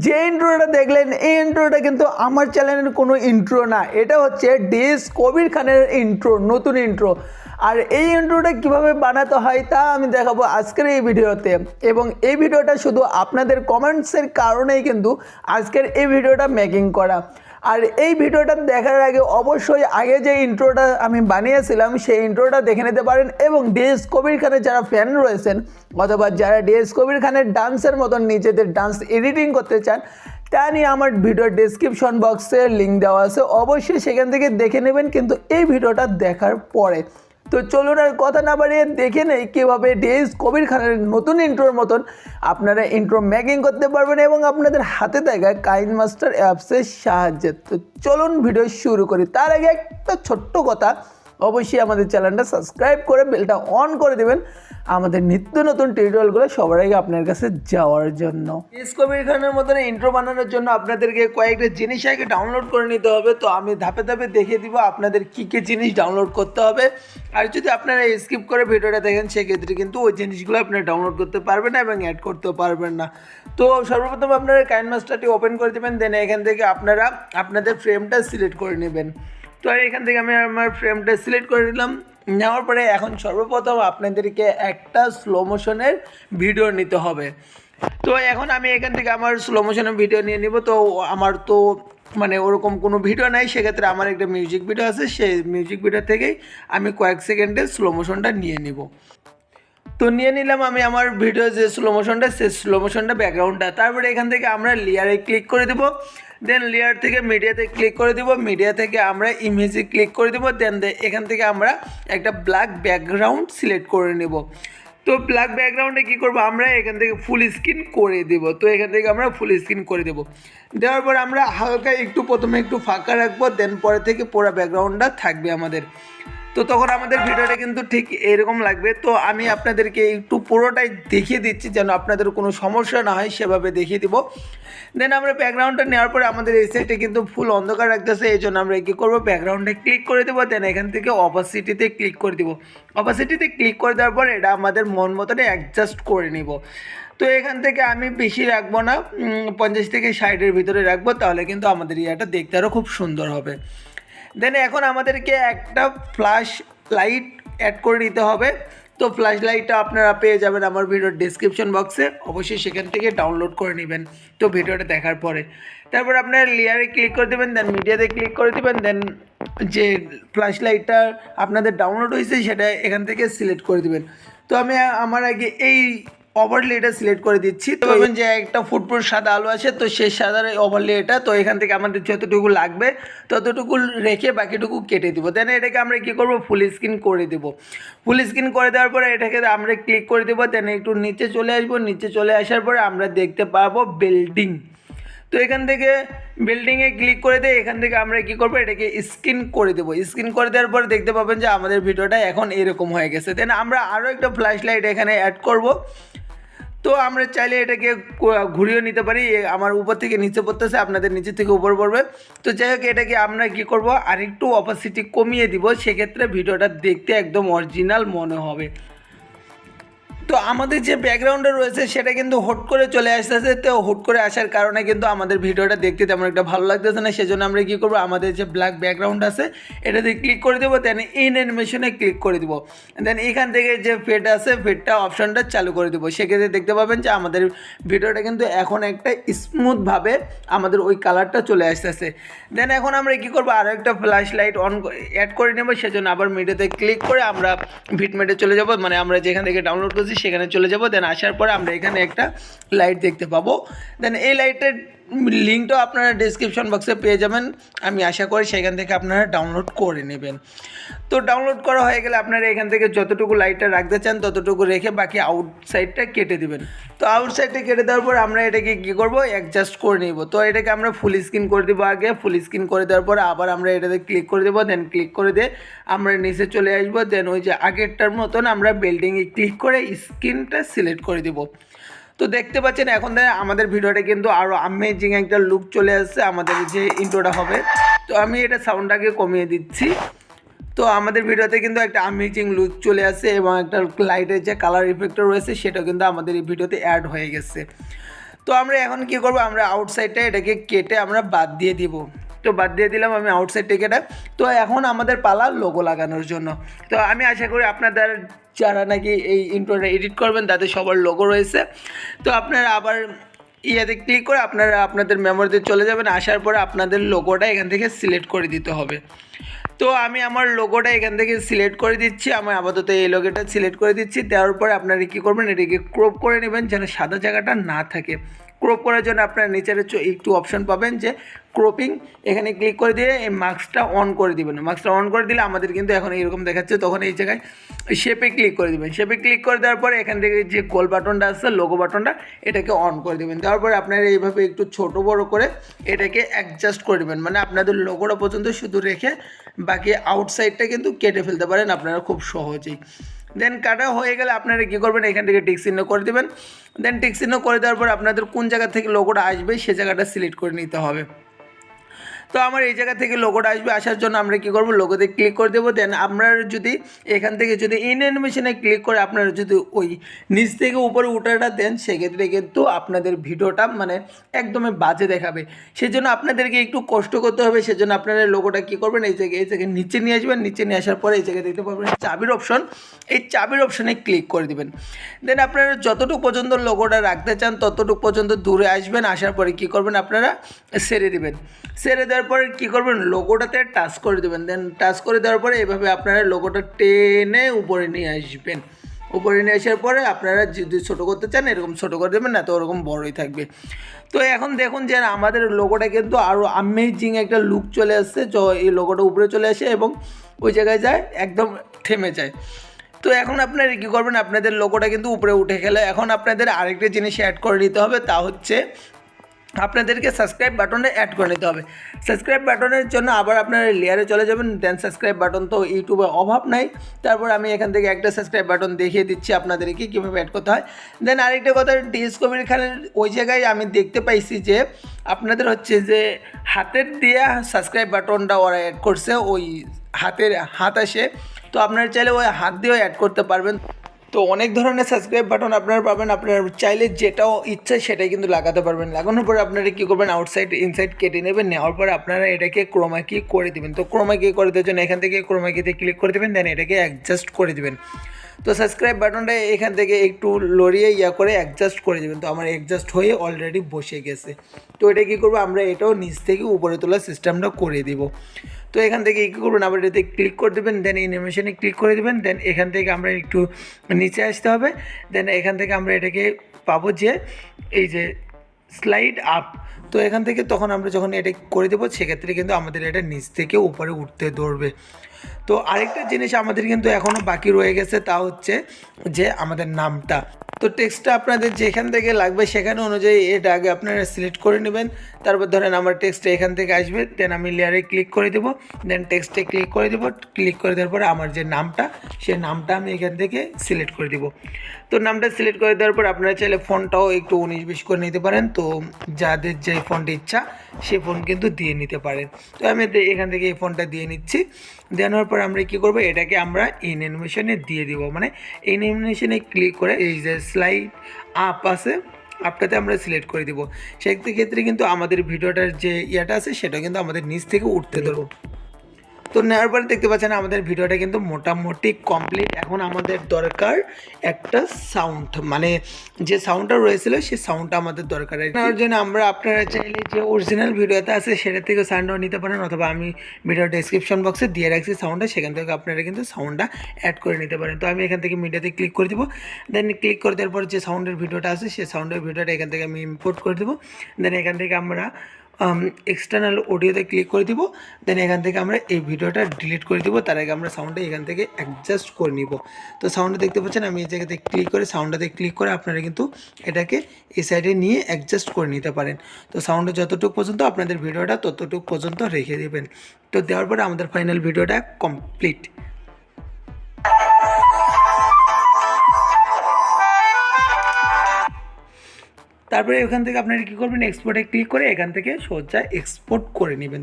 যে ইন্ট্রোটা দেখলেন এই ইন্ট্রোটা কিন্তু আমার চ্যানেলের কোনো ইন্ট্রো না, এটা হচ্ছে ডিএস কবির খানের ইন্ট্রো, নতুন ইন্ট্রো। আর এই ইন্ট্রোটা কিভাবে বানাতে হয় তা আমি দেখাবো আজকের এই ভিডিওতে, এবং এই ভিডিওটা শুধু আপনাদের কমেন্টসের কারণেই কিন্তু আজকের এই ভিডিওটা মেকিং করা। আর এই ভিডিওটা দেখার আগে অবশ্যই আগে যে ইন্ট্রোটা আমি বানিয়েছিলাম সেই ইন্ট্রোটা দেখে নিতে পারেন, এবং ডিএস কবির খানের যারা ফ্যান রয়েছেন অথবা যারা ডিএস কবির খানের ডান্সের মতন নিজেদের ডান্স এডিটিং করতে চান তা নিয়ে আমার ভিডিওর ডেসক্রিপশন বক্সে লিঙ্ক দেওয়া আছে, অবশ্যই সেখান থেকে দেখে নেবেন কিন্তু এই ভিডিওটা দেখার পরে। তো চলুন আর কথা না বাড়িয়ে দেখে নেই কীভাবে ডিএস কবির খানের নতুন ইন্ট্রোর মতন আপনারা ইন্ট্রো মেকিং করতে পারবেন এবং আপনাদের হাতে থাকা কাইনমাস্টার অ্যাপসের সাহায্যে। তো চলুন ভিডিও শুরু করি। তার আগে একটা ছোট্ট কথা, অবশ্যই আমাদের চ্যানেলটা সাবস্ক্রাইব করে বেলটা অন করে দেবেন আমাদের নিত্য নতুন টিউটোরিয়ালগুলো সবার আগে আপনার কাছে যাওয়ার জন্য। ডিএস কবির খানের মতন ইন্ট্রো বানানোর জন্য আপনাদেরকে কয়েকটা জিনিস আগে ডাউনলোড করে নিতে হবে। তো আমি ধাপে ধাপে দেখিয়ে দিব আপনাদের কী কী জিনিস ডাউনলোড করতে হবে। আর যদি আপনারা স্কিপ করে ভিডিওটা দেখেন সেক্ষেত্রে কিন্তু ওই জিনিসগুলো আপনারা ডাউনলোড করতে পারবেন না এবং অ্যাড করতেও পারবেন না। তো সর্বপ্রথম আপনারা কাইনমাস্টারটি ওপেন করে দেবেন, দেন এখান থেকে আপনারা আপনাদের ফ্রেমটা সিলেক্ট করে নেবেন। তো এখান থেকে আমি আমার ফ্রেমটা সিলেক্ট করে নিলাম। নেওয়ার পরে এখন সর্বপ্রথম আপনাদেরকে একটা স্লো মোশনের ভিডিও নিতে হবে। তো এখন আমি এখান থেকে আমার স্লো মোশনের ভিডিও নিয়ে নিব। তো আমার তো মানে ওরকম কোনো ভিডিও নাই, সেক্ষেত্রে আমার একটা মিউজিক ভিডিও আছে, সেই মিউজিক ভিডিও থেকেই আমি কয়েক সেকেন্ডের স্লো মোশনটা নিয়ে নিব। তো নিয়ে নিলাম আমি আমার ভিডিও যে স্লো মোশনটা, সে স্লো মোশনটা ব্যাকগ্রাউন্ডটা। তারপরে এখান থেকে আমরা লেয়ারে ক্লিক করে দেবো, দেন লেয়ার থেকে মিডিয়াতে ক্লিক করে দেবো, মিডিয়া থেকে আমরা ইমেজে ক্লিক করে দেবো, দেন এখান থেকে আমরা একটা ব্ল্যাক ব্যাকগ্রাউন্ড সিলেক্ট করে নেব। তো ব্ল্যাক ব্যাকগ্রাউন্ডে কী করবো, আমরা এখান থেকে ফুল স্ক্রিন করে দেবো। তো এখান থেকে আমরা ফুল স্ক্রিন করে দেবো। দেওয়ার পর আমরা হালকা একটু প্রথমে একটু ফাঁকা রাখবো, দেন পরে থেকে পুরো ব্যাকগ্রাউন্ডটা থাকবে আমাদের। তো তখন আমাদের ভিডিওটা কিন্তু ঠিক এরকম লাগবে। তো আমি আপনাদেরকে একটু পুরোটাই দেখিয়ে দিচ্ছি যেন আপনাদের কোনো সমস্যা না হয়, সেভাবে দেখিয়ে দিব। দেন আমরা ব্যাকগ্রাউন্ডটা নেওয়ার পরে আমাদের এই সাইডে কিন্তু ফুল অন্ধকার রাখতেছে, এই জন্য আমরা কী করবো, ব্যাকগ্রাউন্ডে ক্লিক করে দেবো, দেন এখান থেকে অপাসিটিতে ক্লিক করে দেবো। অপাসিটিতে ক্লিক করে দেওয়ার পর এটা আমাদের মন মতনে অ্যাডজাস্ট করে নিব। তো এখান থেকে আমি বেশি রাখবো না, 50 থেকে 60-এর ভিতরে রাখবো, তাহলে কিন্তু আমাদের ইয়াটা দেখতে আরও খুব সুন্দর হবে। দেন এখন আমাদেরকে একটা ফ্ল্যাশ লাইট অ্যাড করে নিতে হবে। তো ফ্ল্যাশ লাইটটা আপনারা পেয়ে যাবেন আমার ভিডিওর ডেসক্রিপশন বক্সে, অবশ্যই সেখান থেকে ডাউনলোড করে নেবেন তো ভিডিওটা দেখার পরে। তারপর আপনার লেয়ারে ক্লিক করে দেবেন, দেন মিডিয়াতে ক্লিক করে দেবেন, দেন যে ফ্ল্যাশ লাইটটা আপনাদের ডাউনলোড হয়েছে সেটা এখান থেকে সিলেক্ট করে দেবেন। তো আমি আমার আগে এই ওভারলে এটা সিলেক্ট করে দিচ্ছি। তো ভাবেন যে একটা ফুটফুট সাদা আলো আছে, তো সেই সাদার ওভারলে এটা, তো এখান থেকে আমাদের যতটুকু লাগবে ততটুকু রেখে বাকিটুকু কেটে দিব। দেন এটাকে আমরা কী করবো, ফুল স্ক্রিন করে দেবো। ফুল স্ক্রিন করে দেওয়ার পরে এটাকে আমরা ক্লিক করে দেবো, দেন একটু নিচে চলে আসবো। নিচে চলে আসার পরে আমরা দেখতে পাবো বিল্ডিং। তো এখান থেকে বিল্ডিংয়ে ক্লিক করে দিয়ে এখান থেকে আমরা কী করবো, এটাকে স্ক্রিন করে দেবো। স্ক্রিন করে দেওয়ার পরে দেখতে পাবেন যে আমাদের ভিডিওটা এখন এরকম হয়ে গেছে। দেন আমরা আরও একটা ফ্ল্যাশ লাইট এখানে অ্যাড করব। তো আমরা চাইলে এটাকে ঘুরিয়েও নিতে পারি, আমার উপর থেকে নিচে পড়তেছে, আপনাদের নিচে থেকে উপর পড়বে। তো যাই হোক, এটাকে আমরা কী করব, আরেকটু অপাসিটি কমিয়ে দিব, সেক্ষেত্রে ভিডিওটা দেখতে একদম অরিজিনাল মনে হবে। তো আমাদের যে ব্যাকগ্রাউন্ডে রয়েছে সেটা কিন্তু হুট করে চলে আসতেছে। তো হুট করে আসার কারণে কিন্তু আমাদের ভিডিওটা দেখতে তেমন একটা ভালো লাগতেছে না, সেজন্য আমরা কী করবো, আমাদের যে ব্ল্যাক ব্যাকগ্রাউন্ড আছে এটাতে ক্লিক করে দেবো, দেন ইন অ্যানিমেশনে ক্লিক করে দেবো। দেন এখান থেকে যে ফেড আছে ফেডটা অপশনটা চালু করে দেবো। সেক্ষেত্রে দেখতে পাবেন যে আমাদের ভিডিওটা কিন্তু এখন একটা স্মুথভাবে আমাদের ওই কালারটা চলে আসতেছে। দেন এখন আমরা কী করবো, আরও একটা ফ্ল্যাশ লাইট অন অ্যাড করে নেবো, সেজন্য আবার মিডিয়াতে ক্লিক করে আমরা ভিটমেটে চলে যাবো, মানে আমরা যেখান থেকে ডাউনলোড করছি সেখানে চলে যাব। দেন আসার পরে আমরা এখানে একটা লাইট দেখতে পাবো। দেন এই লাইটের লিঙ্কটাও আপনারা ডিসক্রিপশন বক্সে পেয়ে যাবেন, আমি আশা করি সেখান থেকে আপনারা ডাউনলোড করে নেবেন। তো ডাউনলোড করা হয়ে গেলে আপনারা এখান থেকে যতটুকু লাইটটা রাখতে চান ততটুকু রেখে বাকি আউটসাইডটা কেটে দেবেন। তো আউটসাইডটা কেটে দেওয়ার পর আমরা এটাকে কী করবো, অ্যাডজাস্ট করে নেব। তো এটাকে আমরা ফুল স্ক্রিন করে দেবো আগে। ফুল স্ক্রিন করে দেওয়ার পরে আবার আমরা এটাতে ক্লিক করে দেবো, দেন ক্লিক করে দিয়ে আমরা নিচে চলে আসবো। দেন ওই যে আগেরটার মতন আমরা বিল্ডিংয়ে ক্লিক করে স্ক্রিনটা সিলেক্ট করে দেবো। তো দেখতে পাচ্ছেন এখন আমাদের ভিডিওটা কিন্তু আরও আমেজিং একটা লুক চলে আসছে আমাদের যে ইন্ট্রোটা হবে। তো আমি এটা সাউন্ডটাকে কমিয়ে দিচ্ছি। তো আমাদের ভিডিওতে কিন্তু একটা আমেজিং লুক চলে আসছে এবং একটা লাইটের যে কালার ইফেক্টটা রয়েছে সেটা কিন্তু আমাদের এই ভিডিওতে অ্যাড হয়ে গেছে। তো আমরা এখন কি করব, আমরা আউটসাইডটা এটাকে কেটে আমরা বাদ দিয়ে দিব। তো বাদ দিয়ে দিলাম আমি আউটসাইড থেকে এটা। তো এখন আমাদের পালা লোগো লাগানোর জন্য। তো আমি আশা করি আপনাদের যারা নাকি এই ইন্ট্রোটা এডিট করবেন তাদের সবার লোগো রয়েছে। তো আপনারা আবার ইয়াতে ক্লিক করে আপনারা আপনাদের মেমোরিতে চলে যাবেন, আসার পরে আপনাদের লোগোটা এখান থেকে সিলেক্ট করে দিতে হবে। তো আমি আমার লোগোটা এখান থেকে সিলেক্ট করে দিচ্ছি, আমি আপাতত এই লোগোটা সিলেক্ট করে দিচ্ছি। দেওয়ার পরে আপনারা কী করবেন, এটাকে ক্রপ করে নেবেন যেন সাদা জায়গাটা না থাকে। ক্রপ করার জন্য আপনারা নিচের একটু অপশন পাবেন যে ক্রপিং, এখানে ক্লিক করে দিয়ে এই মার্কসটা অন করে দিবেন। মার্কসটা অন করে দিলে আমাদের কিন্তু এখন এইরকম দেখাচ্ছে, তখন এই জায়গায় শেপে ক্লিক করে দেবেন। শেপে ক্লিক করে দেওয়ার পরে এখান থেকে যে গোল বাটনটা আসছে লোগো বাটনটা, এটাকে অন করে দেবেন। দেওয়ার পরে আপনারা এইভাবে একটু ছোট বড় করে এটাকে অ্যাডজাস্ট করে দেবেন, মানে আপনাদের লোগোটা পর্যন্ত শুধু রেখে বাকি আউটসাইডটা কিন্তু কেটে ফেলতে পারেন আপনারা খুব সহজেই। দেন কাটা হয়ে গেলে আপনারা কী করবেন, এখান থেকে টিক চিহ্ন করে দেবেন। দেন টিক চিহ্ন করে দেওয়ার পর আপনাদের কোন জায়গা থেকে লোগোটা আসবে সে জায়গাটা সিলেক্ট করে নিতে হবে। তো আমার এই জায়গা থেকে লোগোটা আসবে, আসার জন্য আমরা কী করবো, লোগোতে ক্লিক করে দেবো। দেন আপনারা যদি এখান থেকে যদি ইন অ্যানিমেশনে ক্লিক করে আপনারা যদি ওই নিচ থেকে উপরে উঠাটা দেন, সেক্ষেত্রে কিন্তু আপনাদের ভিডিওটা মানে একদমই বাজে দেখাবে। সেজন্য আপনাদেরকে একটু কষ্ট করতে হবে। সেজন্য আপনারা লোগোটা কী করবেন, এই জায়গায় নিচে নিয়ে আসবেন। নিচে নিয়ে আসার পরে এই জায়গায় দেখতে পাবেন চাবির অপশন, এই চাবির অপশনে ক্লিক করে দেবেন। দেন আপনারা যতটুকু পর্যন্ত লোগোটা রাখতে চান ততটুকু পর্যন্ত দূরে আসবেন। আসার পরে কী করবেন, আপনারা ছেড়ে দেবেন। ছেড়ে দেওয়ার পরে কী করবেন, লোগোটাতে টাচ করে দেবেন। দেন টাচ করে দেওয়ার পরে এভাবে আপনারা লোগোটা টেনে উপরে নিয়ে আসবেন। উপরে নিয়ে আসার পরে আপনারা যদি ছোটো করতে চান এরকম ছোটো করে দেবেন, না তো ওরকম বড়ই থাকবে। তো এখন দেখুন যে আমাদের লোগোটা কিন্তু আরও আমেজিং একটা লুক চলে আসছে। এই লোগোটা উপরে চলে আসে এবং ওই জায়গায় যায় একদম থেমে যায়। তো এখন আপনারা কী করবেন, আপনাদের লোগোটা কিন্তু উপরে উঠে গেলে এখন আপনাদের আরেকটা জিনিস অ্যাড করে নিতে হবে, তা হচ্ছে আপনাদেরকে সাবস্ক্রাইব বাটনটা অ্যাড করে নিতে হবে। সাবস্ক্রাইব বাটনের জন্য আবার আপনারা লেয়ারে চলে যাবেন। দেন সাবস্ক্রাইব বাটন তো ইউটিউবে অভাব নাই। তারপর আমি এখান থেকে একটা সাবস্ক্রাইব বাটন দেখিয়ে দিচ্ছি আপনাদেরকে কীভাবে অ্যাড করতে হয়। দেন আরেকটা কথা, ডিএস কবির খানের ওই জায়গায় আমি দেখতে পাইছি যে আপনাদের হচ্ছে যে হাতের দিয়ে সাবস্ক্রাইব বাটনটা ওরা অ্যাড করছে, ওই হাত আসে। তো আপনারা চাইলে ওই হাত দিয়েও অ্যাড করতে পারবেন। তো অনেক ধরনের সাবস্ক্রাইব বাটন আপনারা পাবেন, আপনারা চাইলে যেটাও ইচ্ছা সেটাই কিন্তু লাগাতে পারবেন। লাগানোর পরে আপনারা কী করবেন, আউটসাইড ইনসাইড কেটে নেবেন। নেওয়ার পরে আপনারা এটাকে ক্রোমা কি করে দেবেন। তো ক্রোমা কি করে দেওয়ার জন্য এখান থেকে ক্রোমা কিতে ক্লিক করে দেবেন। দেন এটাকে অ্যাডজাস্ট করে দেবেন। তো সাবস্ক্রাইব বাটনটা এখান থেকে একটু লড়িয়ে করে অ্যাডজাস্ট করে দেবেন। তো আমার অ্যাডজাস্ট হয়ে অলরেডি বসে গেছে। তো এটা কী করবো, আমরা এটাও নিচ থেকে উপরে তোলার সিস্টেমটা করে দিব। তো এখান থেকে কী করবেন, আবার এটাতে ক্লিক করে দেবেন। দেন অ্যানিমেশনে ক্লিক করে দেবেন। দেন এখান থেকে আমরা একটু নিচে আসতে হবে। দেন এখান থেকে আমরা এটাকে পাবো যে এই যে স্লাইড আপ। তো এখান থেকে তখন আমরা যখন এটা করে দেবো সেক্ষেত্রে কিন্তু আমাদের এটা নিচ থেকে উপরে উঠতে ধরবে। তো আরেকটা জিনিস আমাদের কিন্তু এখনও বাকি রয়ে গেছে, তা হচ্ছে যে আমাদের নামটা। তো টেক্সটটা আপনাদের যেখান থেকে লাগবে সেখানে অনুযায়ী এটা আগে আপনারা সিলেক্ট করে নেবেন। তারপর ধরেন আমার টেক্সটটা এখান থেকে আসবে। দেন আমি লেয়ারে ক্লিক করে দেবো। দেন টেক্সটে ক্লিক করে দেবো। ক্লিক করে দেওয়ার পরে আমার যে নামটা, সেই নামটা আমি এখান থেকে সিলেক্ট করে দেবো। তো নামটা সিলেক্ট করে দেওয়ার পর আপনারা চাইলে ফন্টটাও একটু 19-20 করে নিতে পারেন। তো যাদের যে ফন্ট ইচ্ছা সেই ফন্ট কিন্তু দিয়ে নিতে পারেন। তো আমি এখান থেকে এই ফন্টটা দিয়ে নিচ্ছি। দেওয়ার পর আমরা কী করবো, এটাকে আমরা ইন অ্যানিমেশনে দিয়ে দিব। মানে ইন অ্যানিমেশনে ক্লিক করে এই যে স্লাইড আপ আছে, আপটাতে আমরা সিলেক্ট করে দিব। সেক্ষেত্রে কিন্তু আমাদের ভিডিওটার যে ইয়েটা আছে সেটা কিন্তু আমাদের নিচ থেকে উঠতে ধরবো। তো নেওয়ার পরে দেখতে পাচ্ছেন আমাদের ভিডিওটা কিন্তু মোটামুটি কমপ্লিট। এখন আমাদের দরকার একটা সাউন্ড, মানে যে সাউন্ডটা রয়েছিল সেই সাউন্ডটা আমাদের দরকার। নেওয়ার জন্য আমরা আপনারা চাইলে যে অরিজিনাল ভিডিওতে আছে সেটা থেকে সাউন্ডও নিতে পারেন, অথবা আমি ভিডিও ডেসক্রিপশন বক্সে দিয়ে রাখছি সাউন্ডটা, সেখান থেকে আপনারা কিন্তু সাউন্ডটা অ্যাড করে নিতে পারেন। তো আমি এখান থেকে মিডিয়াতে ক্লিক করে দেবো। দেন ক্লিক করে দেওয়ার পর যে সাউন্ডের ভিডিওটা আছে সেই সাউন্ডের ভিডিওটা এখান থেকে আমি ইম্পোর্ট করে দেবো। দেন এখান থেকে আমরা এক্সটার্নাল অডিওতে ক্লিক করে দিব। দেন এখান থেকে আমরা এই ভিডিওটা ডিলিট করে দিব। তার আগে আমরা সাউন্ডটা এখান থেকে অ্যাডজাস্ট করে নিব। তো সাউন্ডটা দেখতে পাচ্ছেন, আমি এই জায়গাতে ক্লিক করে সাউন্ডটাতে ক্লিক করে আপনারা কিন্তু এটাকে এই সাইডে নিয়ে অ্যাডজাস্ট করে নিতে পারেন। তো সাউন্ডটা যতটুকু পর্যন্ত আপনাদের ভিডিওটা ততটুকু পর্যন্ত রেখে দেবেন। তো দেওয়ার পরে আমাদের ফাইনাল ভিডিওটা কমপ্লিট। তারপরে এখান থেকে আপনারা কী করবেন, এক্সপোর্টে ক্লিক করে এখান থেকে সোজা এক্সপোর্ট করে নেবেন।